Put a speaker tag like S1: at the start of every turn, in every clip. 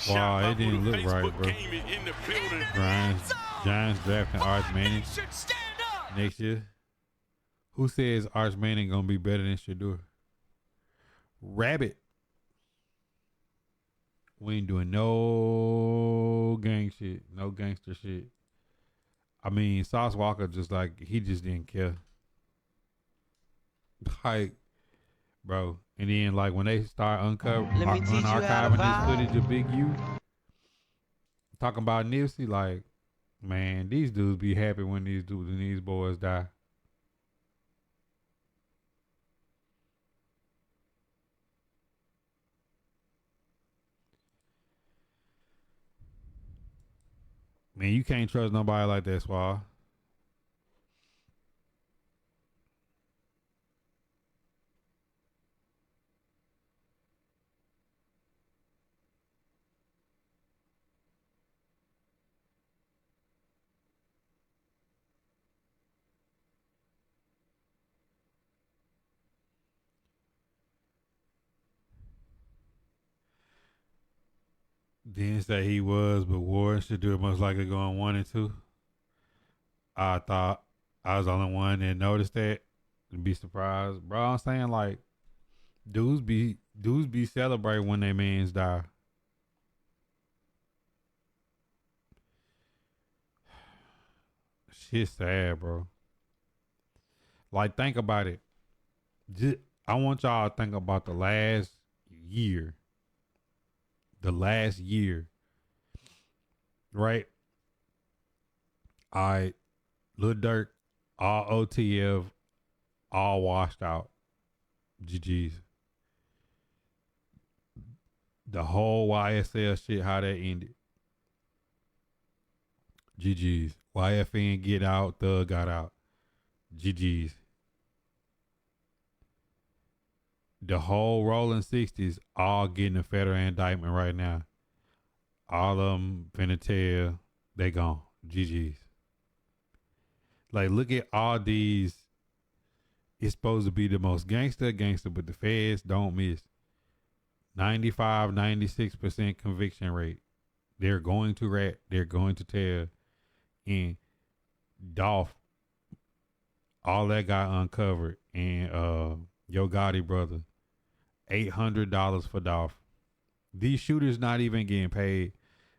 S1: Wow, it didn't look right, bro. Giants drafting Arch Manning next year. Who says Arch Manning gonna be better than Shador? Rabbit. We ain't doing no gang shit, no gangster shit. I mean, Sauce Walker just like he just didn't care. Like, bro. And then like when they start unarchiving this footage of BigU talking about Nipsey, like, man, these dudes be happy when these boys die. Man, you can't trust nobody like that, Swall. Didn't say he was, but Warren should do it most likely going 1-2. I thought I was the only one that noticed that. And be surprised. Bro, I'm saying like dudes be celebrating when their mans die. Shit's sad, bro. Like think about it. I want y'all to think about the last year. The last year. Right? Lil Durk, all OTF, all washed out. GG's. The whole YSL shit, how that ended. GG's. YFN get out, Thug got out. GG's. The whole Rolling 60s all getting a federal indictment right now. All of them finna tell they gone. GG's. Like, look at all these. It's supposed to be the most gangster, but the feds don't miss. 95, 96% conviction rate. They're going to rat. They're going to tell. And Dolph, all that got uncovered. And Yo Gotti brother, $800 for Dolph. These shooters not even getting paid.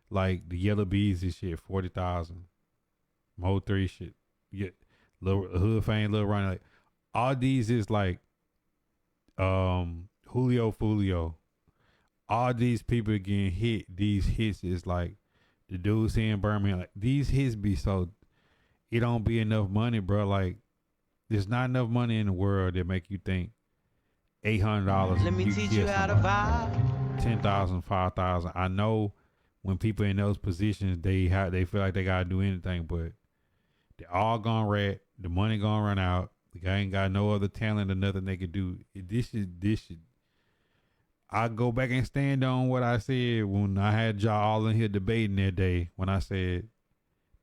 S1: Like the Yellow Bees and shit, 40,000. Moe3 shit. Yeah, little Hood Fame, Lil Ronnie. Like all these is like Julio Fulio. All these people getting hit. These hits is like the dudes here in Birmingham. Like these hits be so it don't be enough money, bro. Like there's not enough money in the world that make you think $800.
S2: Let me teach you how to vibe.
S1: 10,000, 5,000. I know when people in those positions, they feel like they gotta do anything, but they all gone rat. The money gonna run out. The guy ain't got no other talent or nothing they could do. This should. I go back and stand on what I said when I had y'all all in here debating that day when I said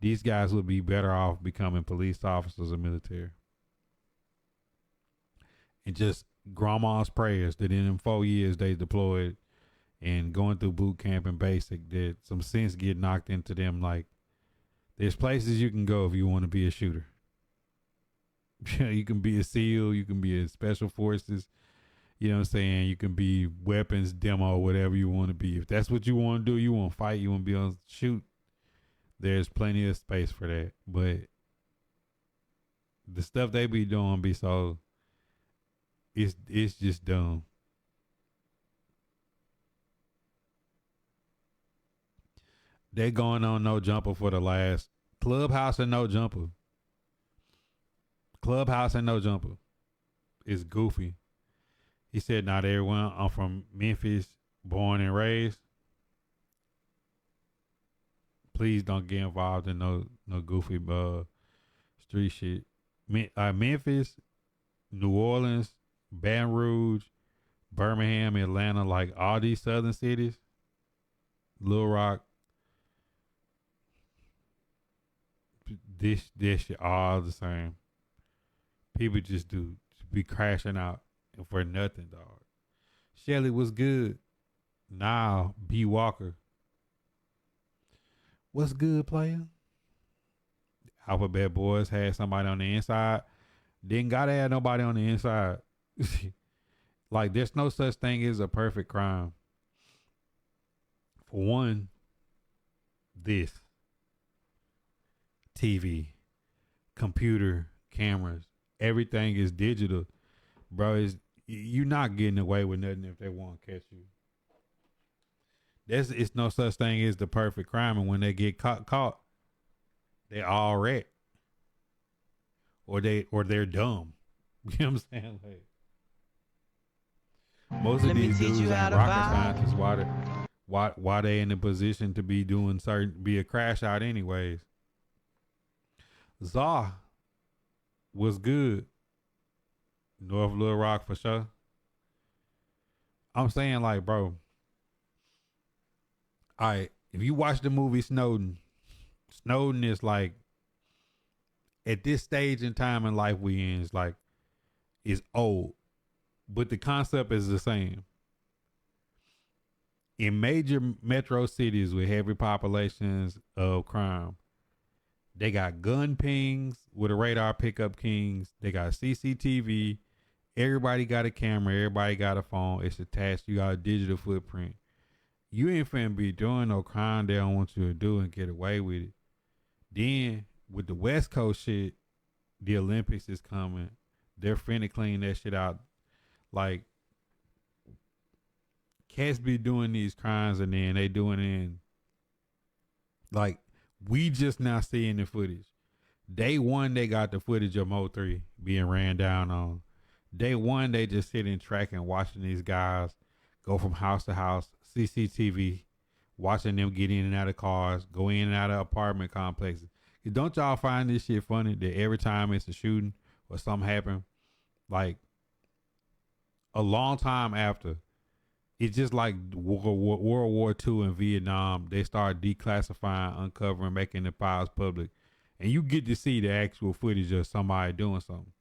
S1: these guys would be better off becoming police officers or military. And just grandma's prayers that in them 4 years they deployed and going through boot camp and basic that some sense get knocked into them. Like there's places you can go if you want to be a shooter. You can be a SEAL, you can be a special forces, you know what I'm saying? You can be weapons demo, whatever you want to be. If that's what you want to do, you want to fight, you want to be on shoot, there's plenty of space for that. But the stuff they be doing be so it's just dumb. They going on no jumper for the last Clubhouse and no jumper. Clubhouse and no jumper. It's goofy. He said, not everyone. I'm from Memphis, born and raised. Please don't get involved in no goofy street shit. Memphis, New Orleans, Baton Rouge, Birmingham, Atlanta, like all these southern cities, Little Rock, this shit all the same. People just be crashing out for nothing, dog. Shelly was good. Now B Walker, What's good, player? Alphabet Boys had somebody on the inside. Didn't gotta have nobody on the inside. Like, there's no such thing as a perfect crime. For one, this TV, computer, cameras, everything is digital, bro. You're not getting away with nothing if they want to catch you. It's no such thing as the perfect crime, and when they get caught, they all rat, or they're dumb. You know what I'm saying? Like, most of these dudes ain't rocket scientists. Why they in a position to be doing be a crash out anyways? Zaw was good. North Little Rock for sure. I'm saying, like, bro, if you watch the movie Snowden is like, at this stage in time in life we in, is old, but the concept is the same. In major metro cities with heavy populations of crime, they got gun pings with a radar pickup kings. They got CCTV. Everybody got a camera. Everybody got a phone. It's attached. You got a digital footprint. You ain't finna be doing no crime they don't want you to do and get away with it. Then with the West Coast shit, the Olympics is coming. They're finna clean that shit out. Like, cats be doing these crimes and then they doing it in, like, we just now seeing the footage. Day one, they got the footage of Moe3 being ran down on. Day one, they just sitting tracking, watching these guys go from house to house, CCTV, watching them get in and out of cars, go in and out of apartment complexes. Don't y'all find this shit funny that every time it's a shooting or something happen, like, a long time after, it's just like World War II and Vietnam, they start declassifying, uncovering, making the files public, and you get to see the actual footage of somebody doing something.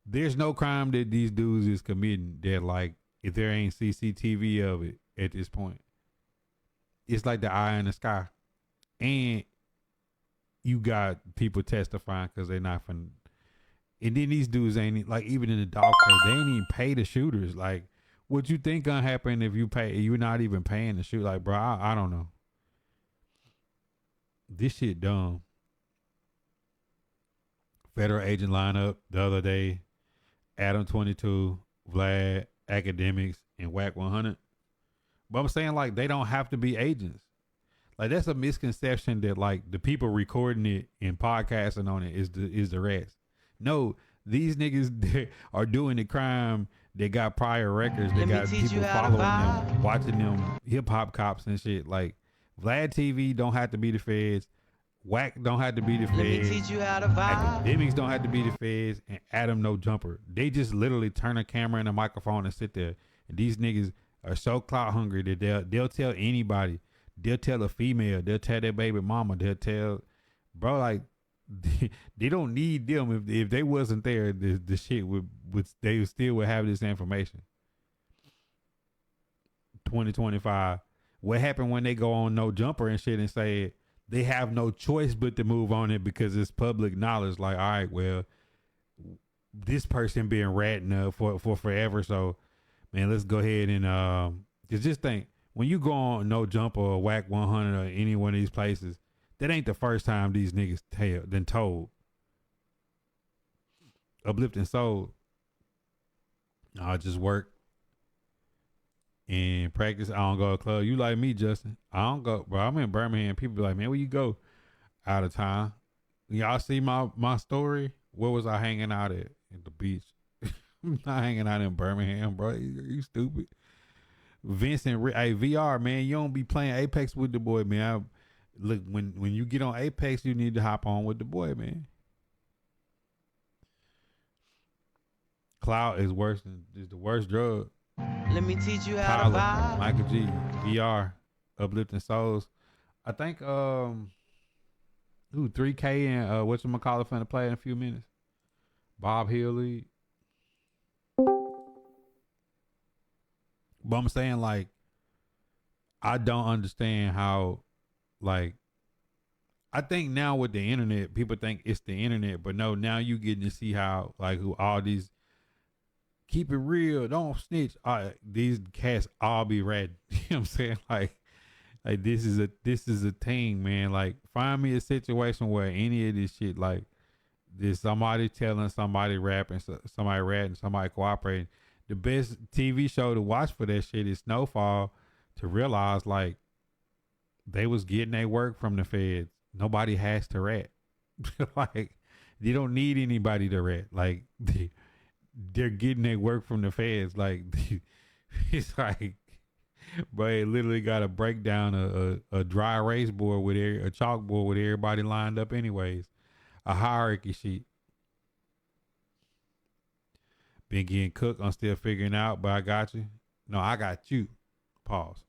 S1: There's no crime that these dudes is committing that, like, if there ain't CCTV of it at this point. It's like the eye in the sky. And you got people testifying because they're not finna. And then these dudes ain't, like, even in the dog case, they ain't even pay the shooters. Like, what you think gonna happen if you're not even paying to shoot? Like, bro, I don't know. This shit dumb. Federal agent lineup the other day. Adam 22, Vlad, Academics, and Whack 100. But I'm saying, like, they don't have to be agents. Like, that's a misconception that, like, the people recording it and podcasting on it is the rest. No, these niggas are doing the crime. They got prior records. They got people following them, watching them hip hop cops and shit. Like, Vlad TV don't have to be the feds. Whack don't have to be the feds. Academics don't have to be the feds. And Adam No Jumper. They just literally turn a camera and a microphone and sit there. And these niggas are so clout hungry that they'll tell anybody. They'll tell a female. They'll tell their baby mama. They'll tell, bro, like, they don't need them. If they wasn't there, the shit would they still would have this information. 2025. What happened when they go on No Jumper and shit and say they have no choice but to move on it because it's public knowledge? Like, all right, well, this person been ratting up for forever, so, man, let's go ahead and just think, when you go on No Jumper or Whack 100 or any one of these places, that ain't the first time these niggas told. Uplifting Soul. I just work and practice. I don't go to a club. You like me, Justin? I don't go, bro. I'm in Birmingham. People be like, man, where you go? Out of town. Y'all see my story? Where was I hanging out at the beach? I'm not hanging out in Birmingham, bro. You stupid. Vincent, hey, VR, man, you don't be playing Apex with the boy, man. Look, when you get on Apex, you need to hop on with the boy, man. Cloud is the worst drug.
S2: Let me teach you how to vibe.
S1: Michael G, VR, Uplifting Souls. I think 3K and whatchamacallit finna play in a few minutes. Bob Hill lead. But I'm saying, like, I don't understand how, like, I think now with the internet, people think it's the internet, but no, now you getting to see how like who all these keep it real, don't snitch. These cats all be red. You know what I'm saying? Like this is a thing, man. Like find me a situation where any of this shit like this somebody telling somebody rapping, somebody ratting, somebody cooperating. The best TV show to watch for that shit is Snowfall to realize like they was getting their work from the feds. Nobody has to rat. Like they don't need anybody to rat. Like they're getting their work from the feds. Like it's like, bro, it literally got to break down a dry erase board with a chalkboard with everybody lined up anyways. A hierarchy sheet. Been getting cooked. I'm still figuring out, but I got you. No, I got you. Pause.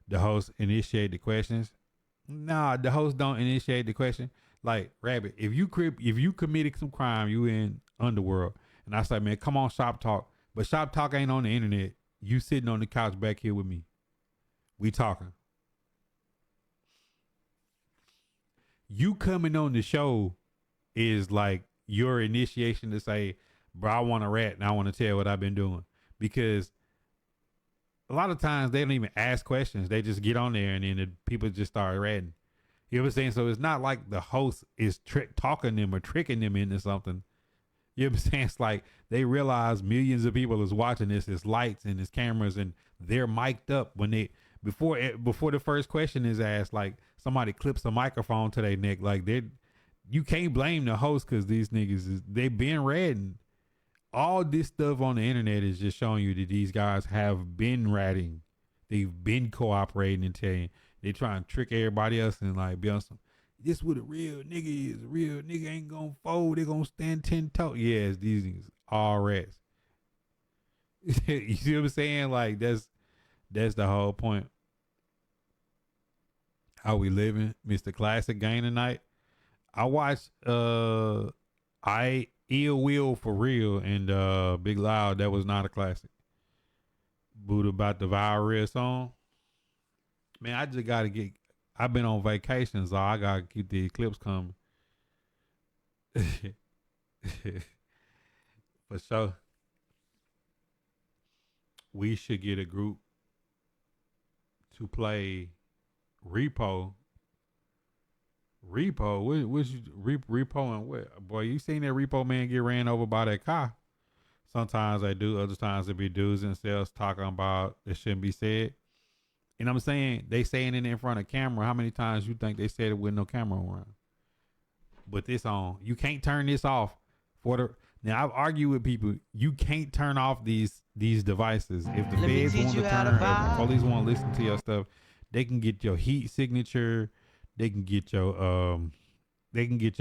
S1: The host initiate the questions. Nah, the host don't initiate the question. Like Rabbit, if you committed some crime, you in underworld, and I say, man, come on, shop talk. But shop talk ain't on the internet. You sitting on the couch back here with me. We talking. You coming on the show is like your initiation to say, bro, I want to rat and I want to tell what I've been doing. Because a lot of times they don't even ask questions. They just get on there and then the people just start ratting. You know what I'm saying? So it's not like the host is talking them or tricking them into something. You know what I'm saying? It's like they realize millions of people is watching this. It's lights and it's cameras and they're mic'd up when they before the first question is asked. Like somebody clips a microphone to their neck. Like you can't blame the host because these niggas they've been ratting. All this stuff on the internet is just showing you that these guys have been ratting. They've been cooperating and telling. They trying to trick everybody else and like be on some. This what a real nigga is. A real nigga ain't gonna fold. They gonna stand 10 toes. Yes, these niggas all rats. You see what I'm saying? Like that's the whole point. How we living, Mr. Classic game tonight. I watched I Ill Will for Real and Big Loud. That was not a classic. Buddha about the viral song. Man, I just gotta get. I've been on vacation, so I gotta keep the clips coming. For sure. We should get a group to play Repo. Repo and what? Boy, you seen that Repo man get ran over by that car? Sometimes they do, other times it be dudes themselves talking about it shouldn't be said. And I'm saying they saying it in front of camera. How many times you think they said it with no camera around? But this on, you can't turn this off for the. Now I've argued with people. You can't turn off these devices. If the feds want to turn, if the police want to listen to your stuff, they can get your heat signature. They can get your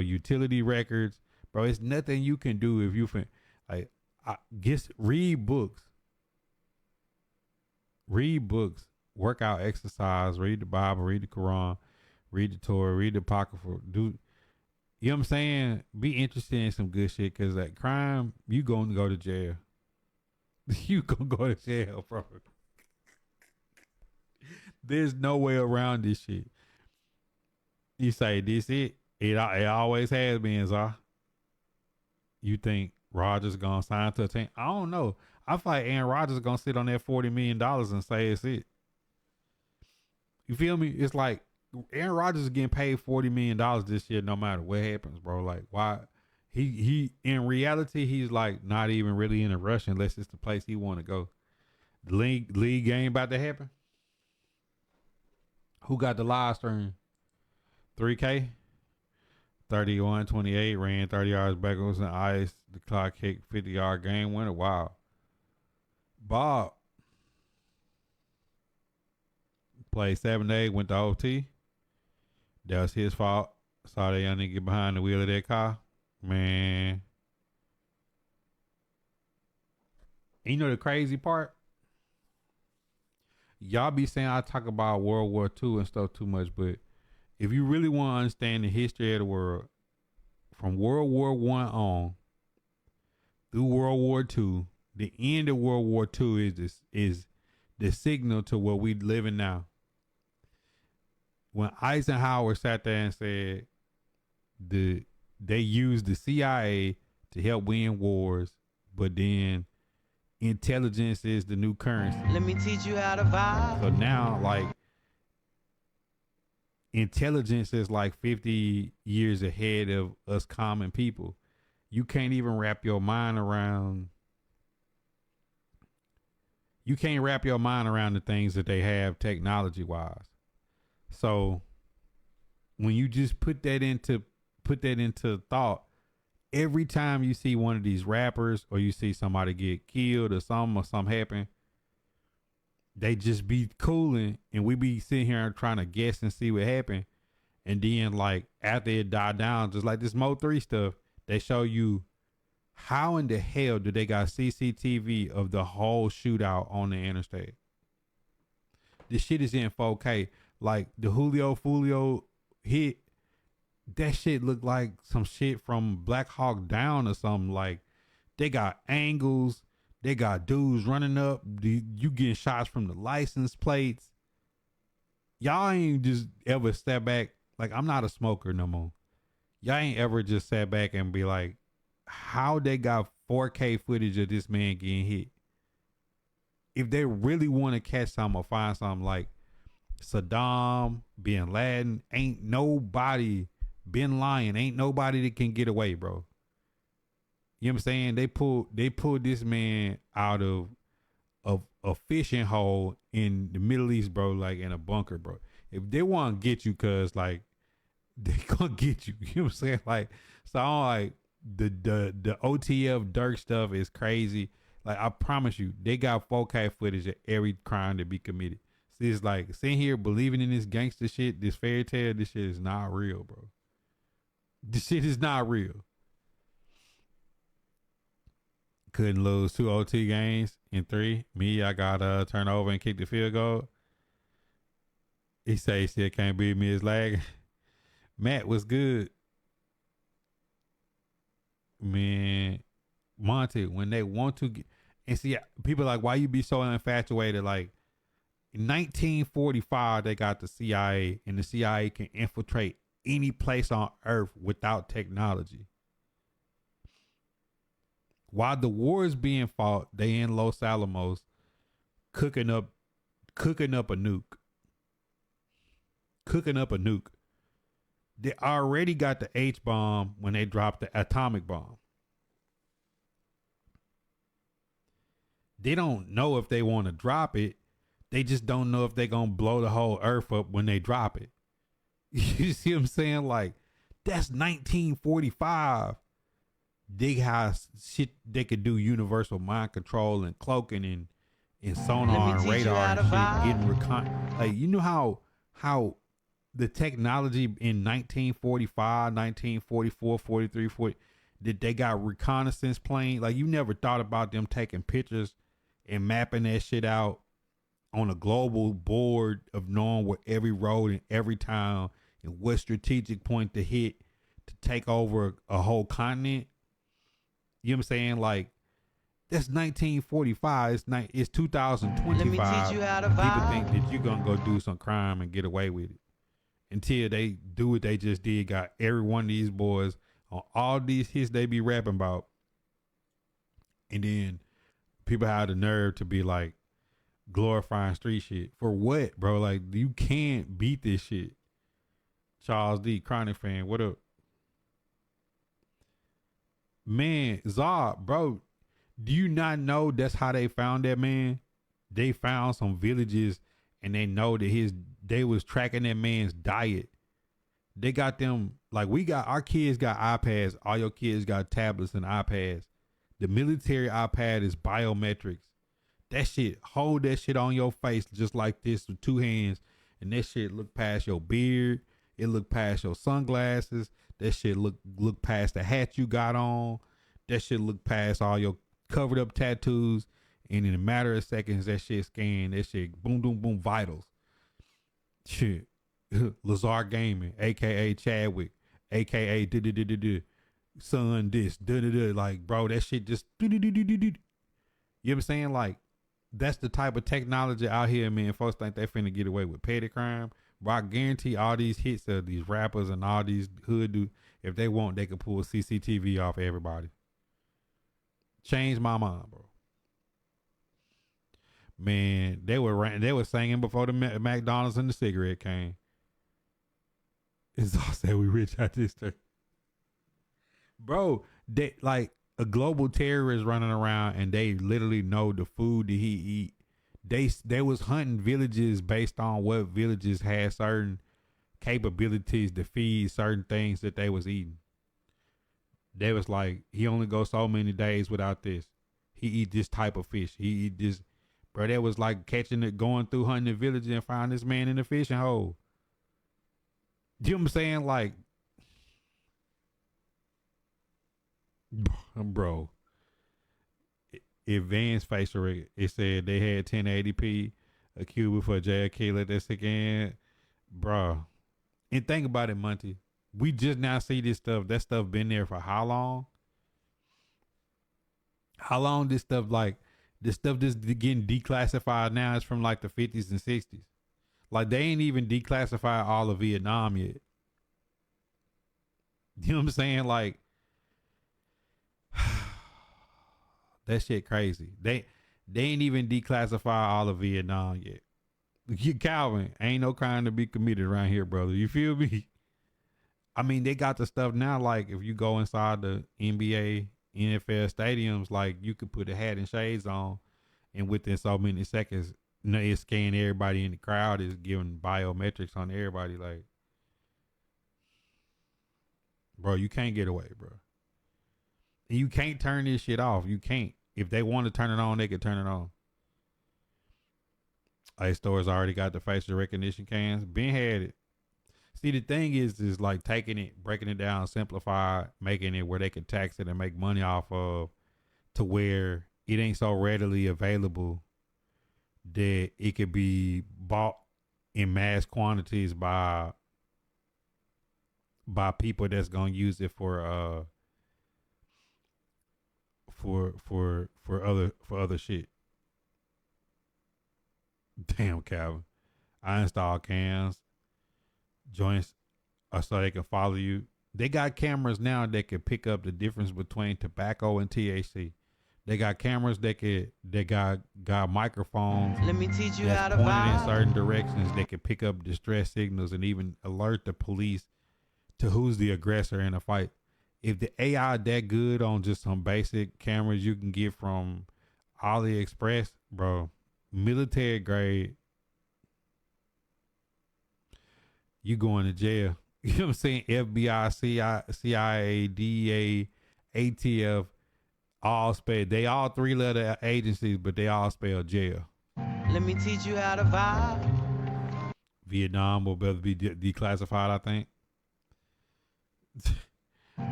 S1: utility records, bro. It's nothing you can do if you like. Read books. Work out, exercise, read the Bible, read the Quran, read the Torah, read the Apocrypha. You know what I'm saying? Be interested in some good shit because that crime, you going to go to jail. You going to go to jail, bro. There's no way around this shit. You say this it always has been, Zah. You think Rodgers going to sign to a team? I don't know. I feel like Aaron Rodgers is going to sit on that $40 million and say it's it. You feel me? It's like Aaron Rodgers is getting paid $40 million this year no matter what happens, bro. Like, why? He in reality, he's like not even really in a rush unless it's the place he want to go. The league game about to happen. Who got the live stream? 3K? 31-28, ran 30 yards backwards in ice. The clock kicked 50-yard game winner. Wow. Bob played 7 days, went to OT. That was his fault. Saw that young nigga get behind the wheel of that car. Man. And you know the crazy part? Y'all be saying I talk about World War II and stuff too much, but if you really want to understand the history of the world, from World War I on through World War II, the end of World War II is the signal to what we live in now. when Eisenhower sat there and said they used the CIA to help win wars, but then intelligence is the new currency.
S2: Let me teach you how to vibe.
S1: So now, like, intelligence is like 50 years ahead of us common people. You can't even wrap your mind around. You can't wrap your mind around the things that they have technology wise. So when you just put that into thought, every time you see one of these rappers or you see somebody get killed or something happen, they just be cooling and we be sitting here trying to guess and see what happened. And then like after it died down, just like this Moe3 stuff, they show you how in the hell do they got CCTV of the whole shootout on the interstate. This shit is in 4K. Like the Julio Fulio hit, that shit looked like some shit from Black Hawk Down or something. Like they got angles, they got dudes running up, you getting shots from the license plates. Y'all ain't just ever step back. Like I'm not a smoker no more. Y'all ain't ever just sat back and be like, how they got 4K footage of this man getting hit. If they really want to catch something or find something like Saddam, Bin Laden, ain't nobody, Bin Laden, ain't nobody that can get away, bro. You know what I'm saying? They pulled this man out of a fishing hole in the Middle East, bro, like in a bunker, bro. If they want to get you, cuz like they gonna get you. You know what I'm saying? Like, so I'm like the OTF Durk stuff is crazy. Like I promise you, they got 4K footage of every crime that be committed. See, it's like sitting here believing in this gangster shit, this fairy tale, this shit is not real, bro. This shit is not real. Couldn't lose 2 OT games in 3. Me, I got turn over and kick the field goal. He say he still can't beat me as lag. Matt was good. Man, Monty, when they want to get, and see, people like, why you be so infatuated? Like, in 1945, they got the CIA, and the CIA can infiltrate any place on earth without technology. While the war is being fought, they in Los Alamos cooking up a nuke. Cooking up a nuke. They already got the H bomb when they dropped the atomic bomb. They don't know if they want to drop it. They just don't know if they're going to blow the whole earth up when they drop it. You see what I'm saying? Like, that's 1945. They have shit they could do, universal mind control and cloaking and sonar and radar and shit. Getting like, you know how the technology in 1945, 1944, 43, 40, that they got reconnaissance plane. Like you never thought about them taking pictures and mapping that shit out on a global board of knowing where every road in every town and what strategic point to hit to take over a whole continent. You know what I'm saying? Like, that's 1945. It's 2025.
S2: Let me teach you how to vibe.
S1: People think that you're going to go do some crime and get away with it. Until they do what they just did. Got every one of these boys on all these hits they be rapping about. And then people have the nerve to be like glorifying street shit. For what, bro? Like, you can't beat this shit. Charles D, Chronic fan, what up? Man, Zod, bro, do you not know that's how they found that man? They found some villages and they know that they was tracking that man's diet. They got them, like our kids got iPads. All your kids got tablets and iPads. The military iPad is biometrics. That shit, hold that shit on your face just like this with 2 hands. And that shit look past your beard. It look past your sunglasses. That shit look past the hat you got on. That shit look past all your covered up tattoos. And in a matter of seconds, that shit scanned. That shit boom, boom, boom, vitals. Shit. Lazar Gaming, a.k.a. Chadwick, a.k.a. son this, like, bro, that shit just you know what I'm saying? Like, that's the type of technology out here, man. Folks think they finna get away with petty crime. Bro, I guarantee all these hits of these rappers and all these hood dudes, if they want, they could pull CCTV off everybody. Change my mind, bro. Man, they were singing before the McDonald's and the cigarette came. It's all said we rich out this thing. Bro, they like a global terrorist running around and they literally know the food that he eat. They was hunting villages based on what villages had certain capabilities to feed certain things that they was eating. They was like, he only goes so many days without this. He eat this type of fish. He eat this. Bro, that was like catching it, going through hunting the village and find this man in the fishing hole. You know what I'm saying? Like, bro, advanced facial it said they had 1080p, a cube for JFK, let that stick in. Bro. And think about it, Monty. We just now see this stuff. That stuff been there for how long? How long this stuff just getting declassified now is from like the 50s and 60s. Like they ain't even declassified all of Vietnam yet. You know what I'm saying? Like that shit crazy. They ain't even declassified all of Vietnam yet. You Calvin, ain't no crime to be committed around here, brother. You feel me? I mean, they got the stuff now. Like if you go inside the NBA, NFL stadiums, like you could put a hat and shades on, and within so many seconds, it's scanning everybody in the crowd. Is giving biometrics on everybody. Like, bro, you can't get away, bro. And you can't turn this shit off. You can't. If they want to turn it on, they can turn it on. A stores already got the facial recognition cams. Ben had it. See, the thing is like taking it, breaking it down, simplify, making it where they can tax it and make money off of, to where it ain't so readily available that it could be bought in mass quantities by people that's gonna use it for other shit. Damn, Calvin. I install cams, joints, so they can follow you. They got cameras now that can pick up the difference between tobacco and THC. They got cameras that got microphones.
S2: Let me teach you
S1: that's
S2: how to
S1: pointed
S2: vibe.
S1: in certain directions that can pick up distress signals and even alert the police to who's the aggressor in a fight. If the AI that good on just some basic cameras you can get from AliExpress, bro, military grade, you going to jail. You know what I'm saying? FBI, CIA, DEA, ATF, all spell. They all 3-letter agencies, but they all spell jail.
S2: Let me teach you how to vibe.
S1: Vietnam will better be declassified, I think.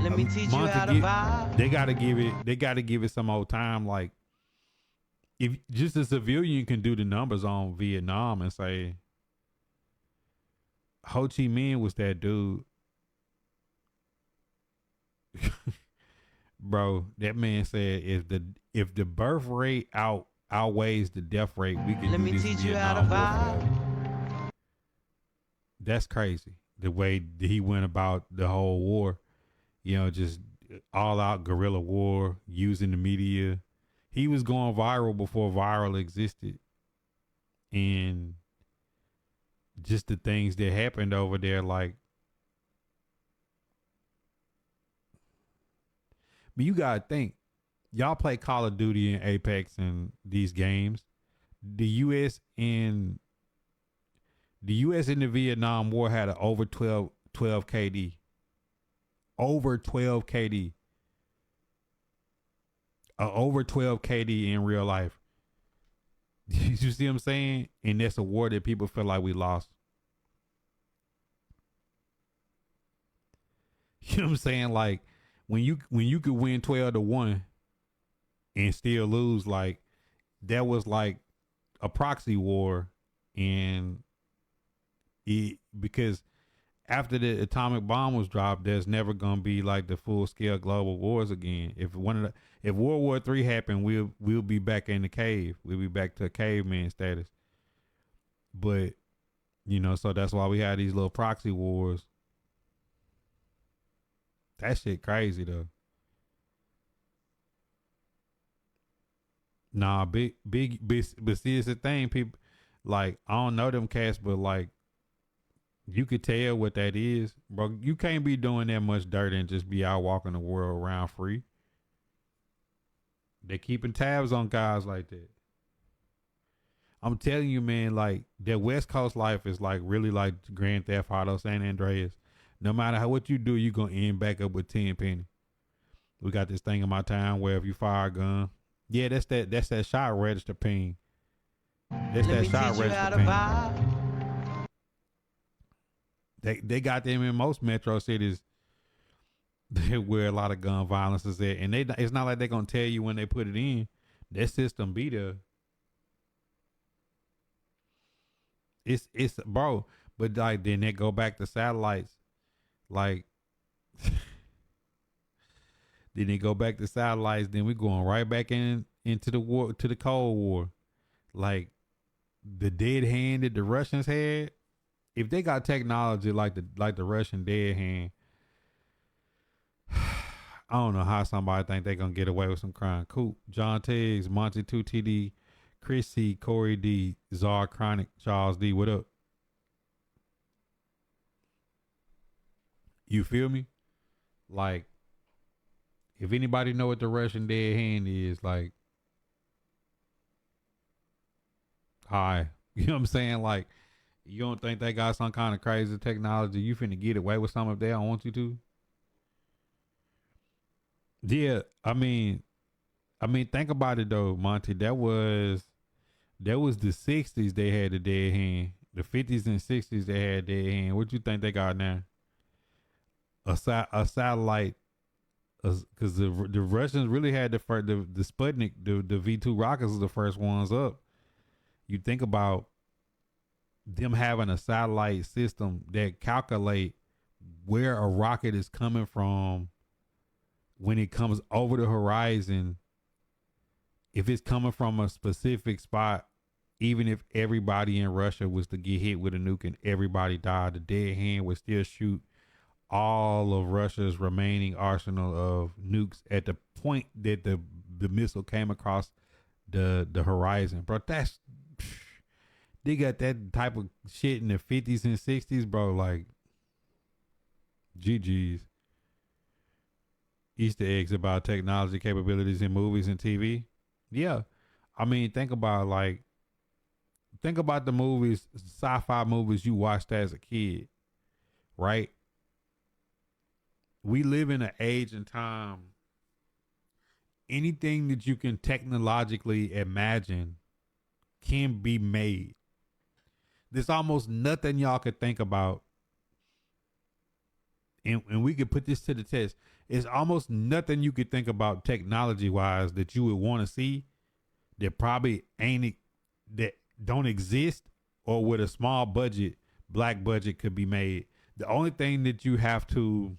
S2: Let me teach you how to vibe.
S1: They gotta give it some old time. Like, if just a civilian can do the numbers on Vietnam and say Ho Chi Minh was that dude. Bro, that man said if the birth rate outweighs the death rate, we can
S2: Let
S1: do
S2: me
S1: this
S2: teach you how to
S1: Vietnam warfare.
S2: vibe.
S1: That's crazy. The way he went about the whole war, you know, just all out guerrilla war, using the media. He was going viral before viral existed. And just the things that happened over there, like, but you gotta think, y'all play Call of Duty and Apex and these games. The U.S. in the Vietnam War had an over 12 KD. Over 12 KD. Over 12 KD in real life. You see what I'm saying? And that's a war that people feel like we lost. You know what I'm saying? Like, when you could win 12-1 and still lose, like, that was like a proxy war. And because after the atomic bomb was dropped, there's never gonna be like the full scale global wars again. If World War III happened, we'll be back in the cave. We'll be back to a caveman status. But So that's why we had these little proxy wars. That shit crazy though. Nah, but see, it's the thing, people. Like, I don't know them cats, but like, you could tell what that is, bro. You can't be doing that much dirt and just be out walking the world around free. They keeping tabs on guys like that. I'm telling you, man, like that West Coast life is like really like Grand Theft Auto San Andreas. No matter what you do, you gonna end back up with 10 penny. We got this thing in my town where if you fire a gun, yeah, that's that shot register ping. That's
S2: Let
S1: that
S2: me
S1: shot
S2: teach you
S1: register
S2: how to
S1: ping.
S2: vibe.
S1: They got them in most metro cities where a lot of gun violence is at, and it's not like they're gonna tell you when they put it in. That system be there. It's bro, but like then they go back to satellites, like then they go back to satellites. Then we going right back into the war, to the Cold War, like the dead hand that the Russians had. If they got technology like the Russian dead hand, I don't know how somebody think they gonna get away with some crime. Coop, John Tiggs, Monty 2TD, Chris C, Corey D, Czar Chronic, Charles D. What up? You feel me? Like, if anybody know what the Russian dead hand is, like, hi. You know what I'm saying? Like, you don't think they got some kind of crazy technology? You finna get away with some if they don't want you to? Yeah, I mean, think about it though, Monty. That was the '60s. They had the dead hand. The '50s and '60s they had dead hand. What you think they got now? A satellite, because the Russians really had the Sputnik, the V2 rockets was the first ones up. You think about them having a satellite system that calculate where a rocket is coming from when it comes over the horizon. If it's coming from a specific spot, even if everybody in Russia was to get hit with a nuke and everybody died, the dead hand would still shoot all of Russia's remaining arsenal of nukes at the point that the missile came across the horizon. Bro, they got that type of shit in the 50s and 60s, bro. Like, GG's. Easter eggs about technology capabilities in movies and TV. Yeah. I mean, think about the movies, sci-fi movies you watched as a kid, right? We live in an age and time. Anything that you can technologically imagine can be made. There's almost nothing y'all could think about, and we could put this to the test. It's almost nothing you could think about technology wise that you would want to see that probably that don't exist, or with a small budget, black budget, could be made. The only thing that you have to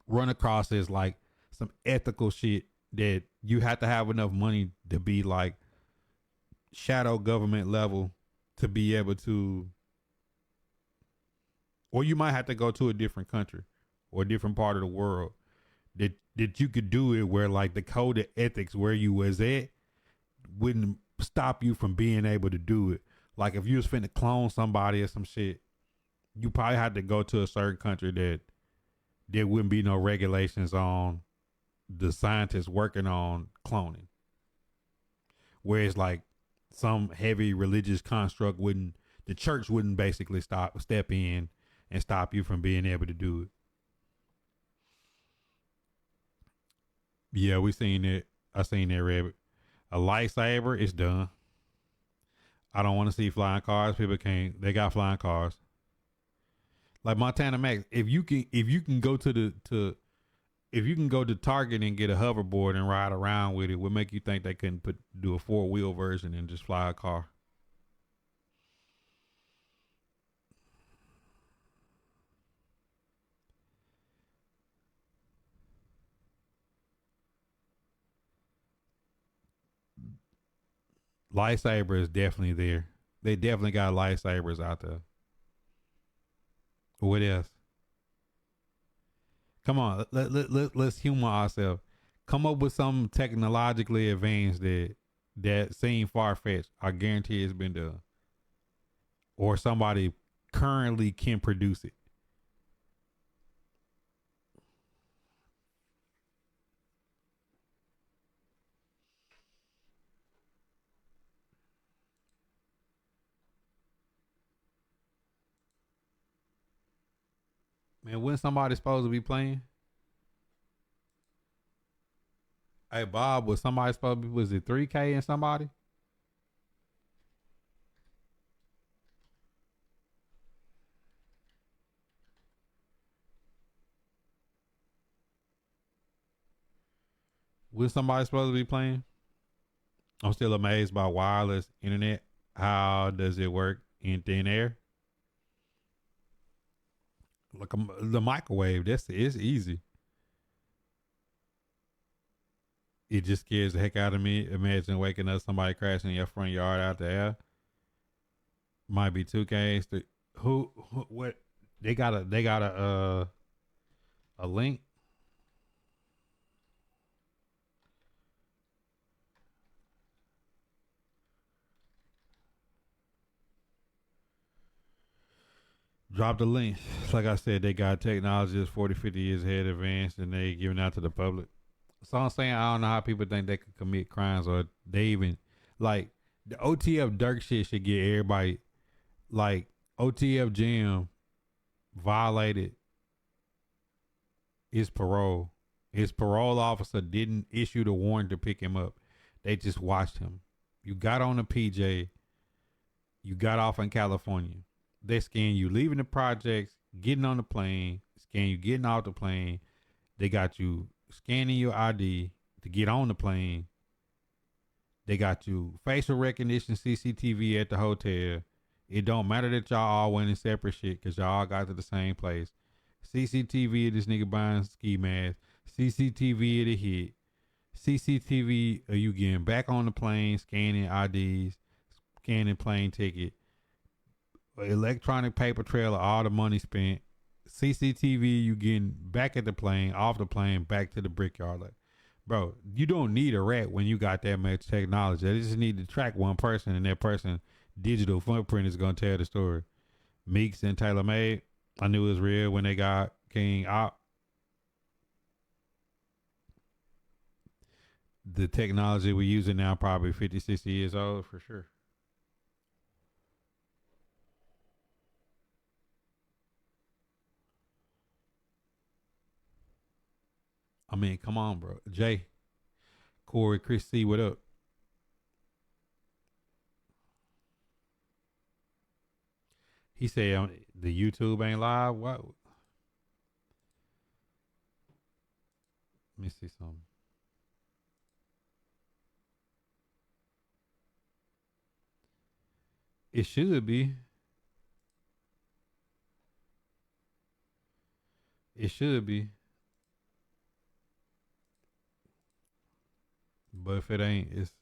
S1: run across is like some ethical shit that you have to have enough money to be like shadow government level to be able to, or you might have to go to a different country or a different part of the world that you could do it where like the code of ethics where you was at wouldn't stop you from being able to do it. Like if you was finna clone somebody or some shit, you probably had to go to a certain country that there wouldn't be no regulations on the scientists working on cloning. Whereas like some heavy religious construct the church wouldn't basically step in and stop you from being able to do it. Yeah, we seen it. I seen that, rabbit. A lightsaber is done. I don't want to see flying cars. People can't. They got flying cars. Like Montana Max, if you can go if you can go to Target and get a hoverboard and ride around with it, would make you think they couldn't do a 4-wheel version and just fly a car. Lightsaber is definitely there. They definitely got lightsabers out there. What else? Come on, let's humor ourselves. Come up with something technologically advanced that seem far fetched. I guarantee it's been done, or somebody currently can produce it. Man, when somebody supposed to be playing? Hey Bob, was somebody supposed to be? Was it 3K and somebody? Was somebody supposed to be playing? I'm still amazed by wireless internet. How does it work in thin air? Like the microwave. It's easy. It just scares the heck out of me. Imagine waking up somebody crashing in your front yard out the air. Might be 2K. Who what they got a link. Drop the link. Like I said, they got technology that's 40, 50 years ahead advanced and they giving out to the public. So I'm saying I don't know how people think they could commit crimes or they even like the OTF Durk shit should get everybody like OTF Jam violated his parole. His parole officer didn't issue the warrant to pick him up. They just watched him. You got on a PJ. You got off in California. They scan you leaving the projects, getting on the plane, scan you getting off the plane. They got you scanning your ID to get on the plane. They got you facial recognition CCTV at the hotel. It don't matter that y'all all went in separate shit because y'all all got to the same place. CCTV of this nigga buying ski mask. CCTV of the hit. CCTV of you getting back on the plane, scanning IDs, scanning plane ticket. Electronic paper trail of all the money spent. CCTV you getting back at the plane, off the plane, back to the brickyard. Like, bro, you don't need a rat when you got that much technology. They just need to track one person, and that person digital footprint is gonna tell the story. Meeks and Taylor Made, I knew it was real when they got King out. The technology we're using now probably 50, 60 years old for sure. I mean, come on, bro. Jay, Corey, Chris C, what up? He said the YouTube ain't live. What? Let me see something. It should be. It should be. But if it ain't, it's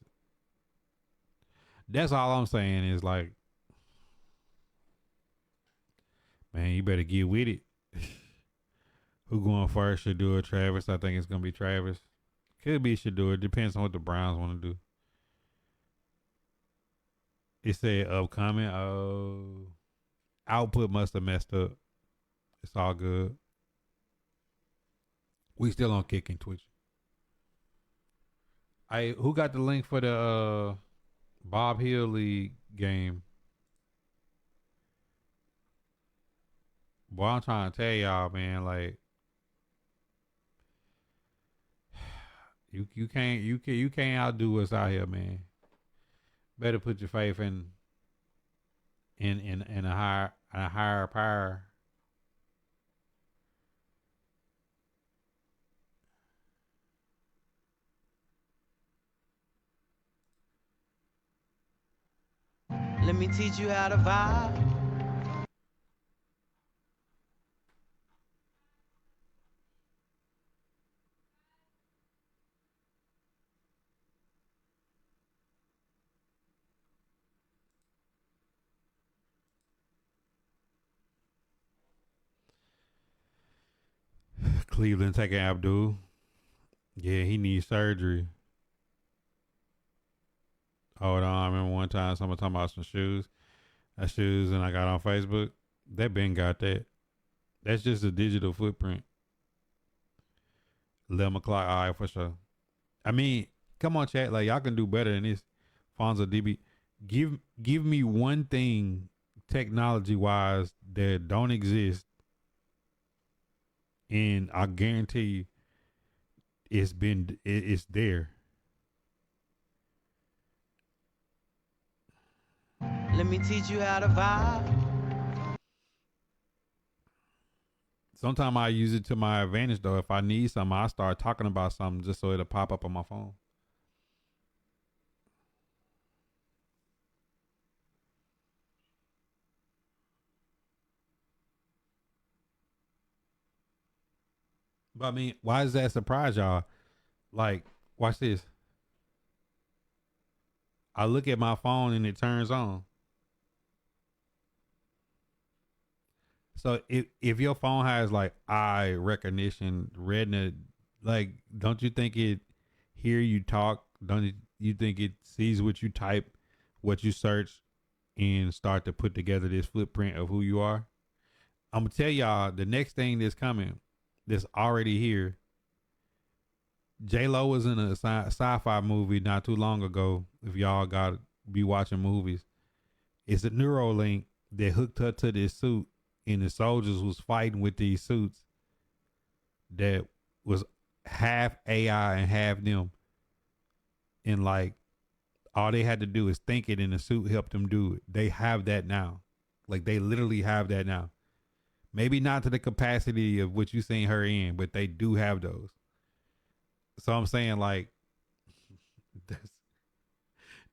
S1: that's all I'm saying is like, man, you better get with it. Who going first? Should do it, Travis. I think it's gonna be Travis. Could be should do it. Depends on what the Browns want to do. It said upcoming. Oh, output must have messed up. It's all good. We still on kicking Twitch. Who got the link for the Bob Hill League game? Boy, I'm trying to tell y'all, man. Like, you can't outdo us out here, man. Better put your faith in a higher power.
S2: Let me teach you how to vibe.
S1: Cleveland taking Abdul. Yeah, he needs surgery. Hold on, I remember one time someone talking about some shoes. That shoes, and I got on Facebook. That Ben got that. That's just a digital footprint. 11 o'clock. All right, for sure. I mean, come on, chat. Like y'all can do better than this. Fonzo DB, give me one thing technology wise that don't exist, and I guarantee you, it's there.
S2: Let me teach you how to vibe.
S1: Sometimes I use it to my advantage though. If I need something, I start talking about something just so it'll pop up on my phone. But I mean, why does that surprise y'all? Like, watch this. I look at my phone and it turns on. So if your phone has like eye recognition, retina, like don't you think it hear you talk? Don't you think it sees what you type, what you search, and start to put together this footprint of who you are? I'm gonna tell y'all the next thing that's coming, that's already here. J Lo was in a sci-fi movie not too long ago. If y'all got to be watching movies, it's a Neuralink that hooked her to this suit, and the soldiers was fighting with these suits that was half AI and half them. And like all they had to do is think it, and the suit helped them do it. They have that now. Like they literally have that now. Maybe not to the capacity of what you seen her in, but they do have those. So I'm saying like that's,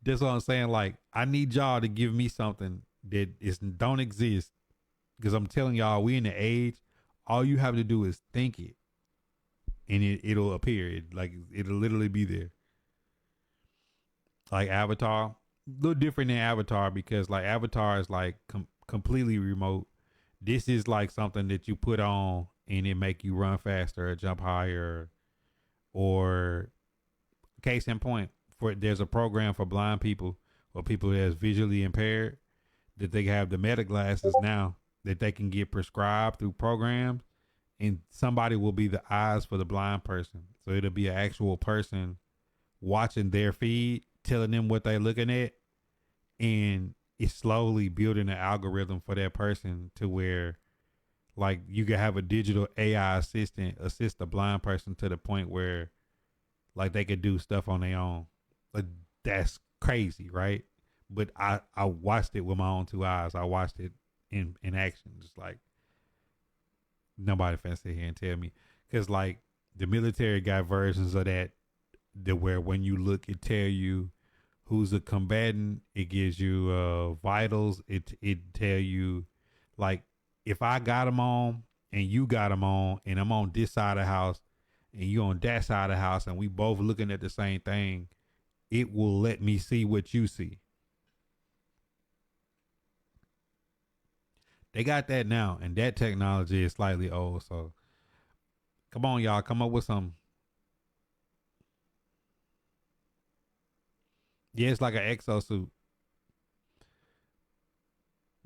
S1: that's what I'm saying. Like I need y'all to give me something that is don't exist, because I'm telling y'all we in the age. All you have to do is think it, and it'll appear. It'll literally be there. Like Avatar, a little different than Avatar because like Avatar is like completely remote. This is like something that you put on and it make you run faster or jump higher, or case in point, for there's a program for blind people or people that's visually impaired that they have the meta glasses now that they can get prescribed through programs, and somebody will be the eyes for the blind person. So it'll be an actual person watching their feed, telling them what they're looking at, and it's slowly building an algorithm for that person to where like you can have a digital AI assistant assist a blind person to the point where like they could do stuff on their own. Like that's crazy, right? But I watched it with my own two eyes. I watched it in action, just like nobody finna sit here and tell me, because like the military got versions of that where when you look, it tell you who's a combatant. It gives you vitals. It tell you like if I got them on and you got them on, and I'm on this side of the house and you on that side of the house, and we both looking at the same thing, it will let me see what you see. They got that now, and that technology is slightly old. So come on, y'all, come up with some. Yeah, it's like an exosuit.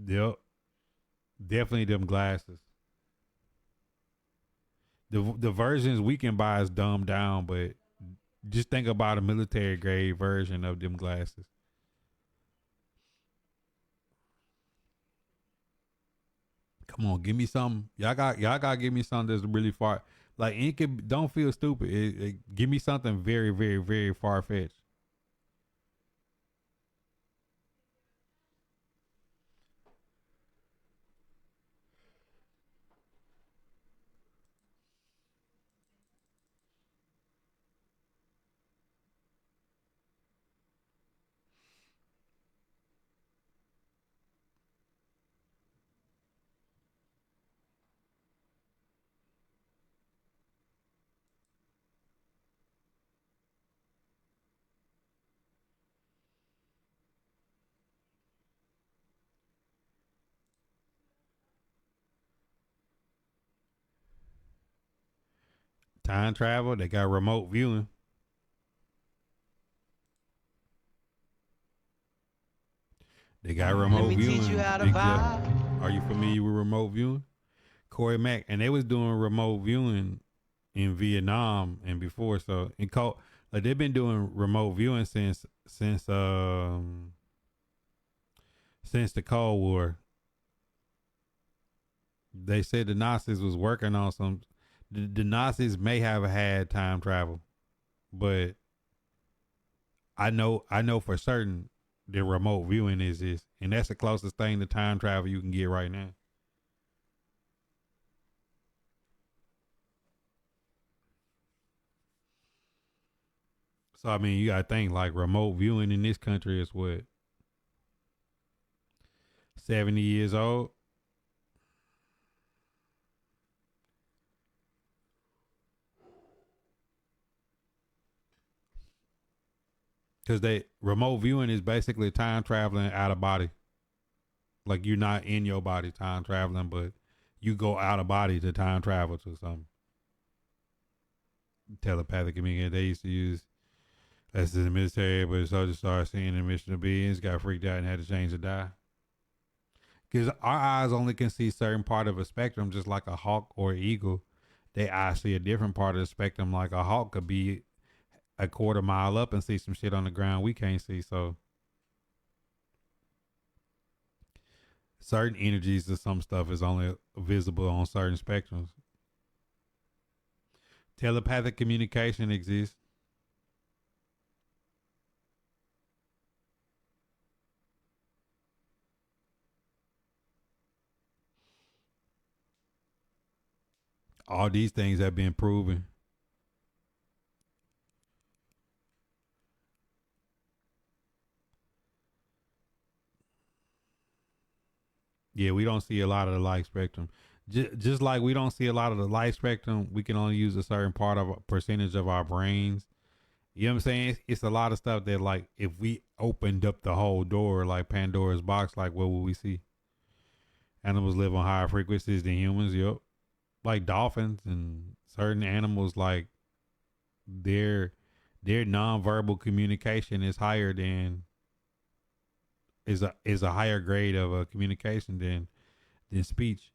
S1: Yep, definitely them glasses. The versions we can buy is dumbed down, but just think about a military grade version of them glasses. Come on, give me something. Y'all got to give me something that's really far. Like it could don't feel stupid. Give me something very very very far fetched. Time travel. They got remote viewing. They got
S2: Let
S1: remote
S2: me teach you
S1: viewing.
S2: how to
S1: Big Jeff,
S2: vibe.
S1: are you familiar with remote viewing? Corey Mack, and they was doing remote viewing in Vietnam and before. So in cold, like they've been doing remote viewing since the Cold War. They said the Nazis was working on some. The Nazis may have had time travel, but I know for certain the remote viewing is this, and that's the closest thing to time travel you can get right now. So I mean, you gotta think like remote viewing in this country is what 70 years old. Because they remote viewing is basically time traveling out of body. Like you're not in your body time traveling, but you go out of body to time travel to some telepathic communication. They used to use that's in the military, but the soldiers started seeing emission beings, got freaked out and had to change to die. Because our eyes only can see certain part of a spectrum, just like a hawk or eagle. They eyes see a different part of the spectrum. Like a hawk could be a quarter mile up and see some shit on the ground we can't see. So certain energies of some stuff is only visible on certain spectrums. Telepathic communication exists. All these things have been proven. Yeah, we don't see a lot of the light spectrum. Just like we don't see a lot of the light spectrum, we can only use a certain part of a percentage of our brains. You know what I'm saying? It's a lot of stuff that, like, if we opened up the whole door, like Pandora's box, like, what would we see? Animals live on higher frequencies than humans. Yep. Like dolphins and certain animals, like their their nonverbal communication is higher than is a higher grade of a communication than speech.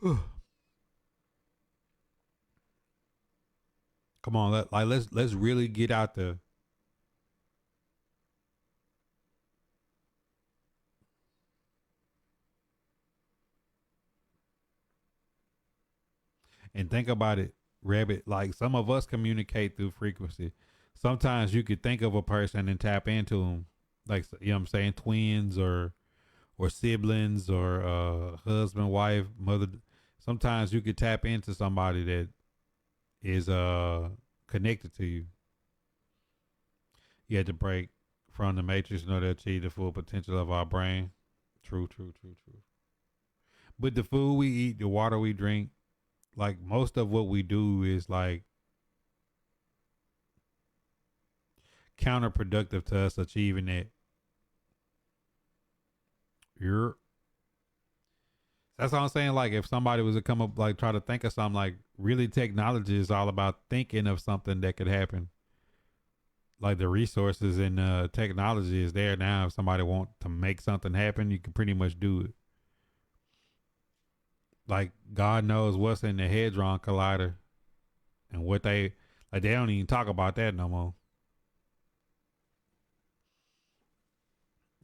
S1: Come on, let's really get out the and think about it, Rabbit. Like some of us communicate through frequency. Sometimes you could think of a person and tap into them, like you know what I'm saying, twins or siblings or husband, wife, mother. Sometimes you could tap into somebody that is connected to you. You had to break from the matrix in order to achieve the full potential of our brain. True, true, true, true. But the food we eat, the water we drink, like most of what we do is like counterproductive to us achieving it. You're That's what I'm saying. Like if somebody was to come up, like try to think of something, like really technology is all about thinking of something that could happen. Like the resources and technology is there now. If somebody want to make something happen, you can pretty much do it. Like God knows what's in the Hadron Collider and what they don't even talk about that no more.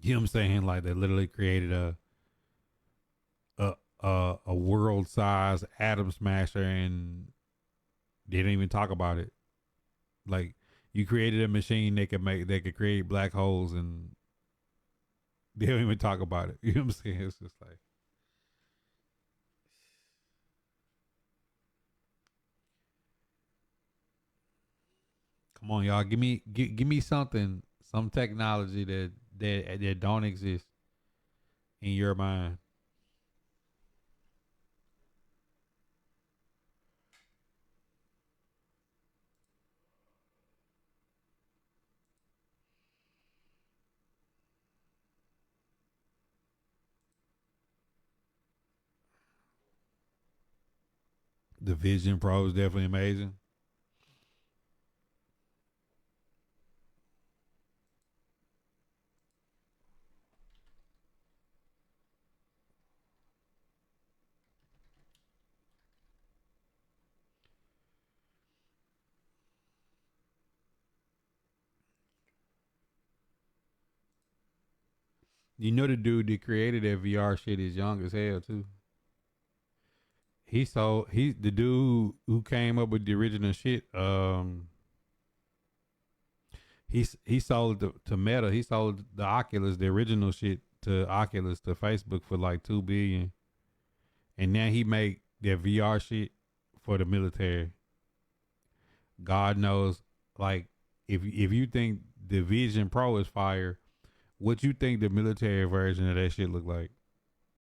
S1: You know what I'm saying? Like they literally created a world size atom smasher and they didn't even talk about it. Like you created a machine that could create black holes and they don't even talk about it. You know what I'm saying? It's just like come on, y'all, give me something, some technology that don't exist in your mind. The Vision Pro is definitely amazing. You know the dude that created that VR shit is young as hell too. He's the dude who came up with the original shit. He sold to Meta. He sold the Oculus, the original shit to Oculus to Facebook for like 2 billion, and now he make that VR shit for the military. God knows, like if you think the Vision Pro is fire, what you think the military version of that shit look like?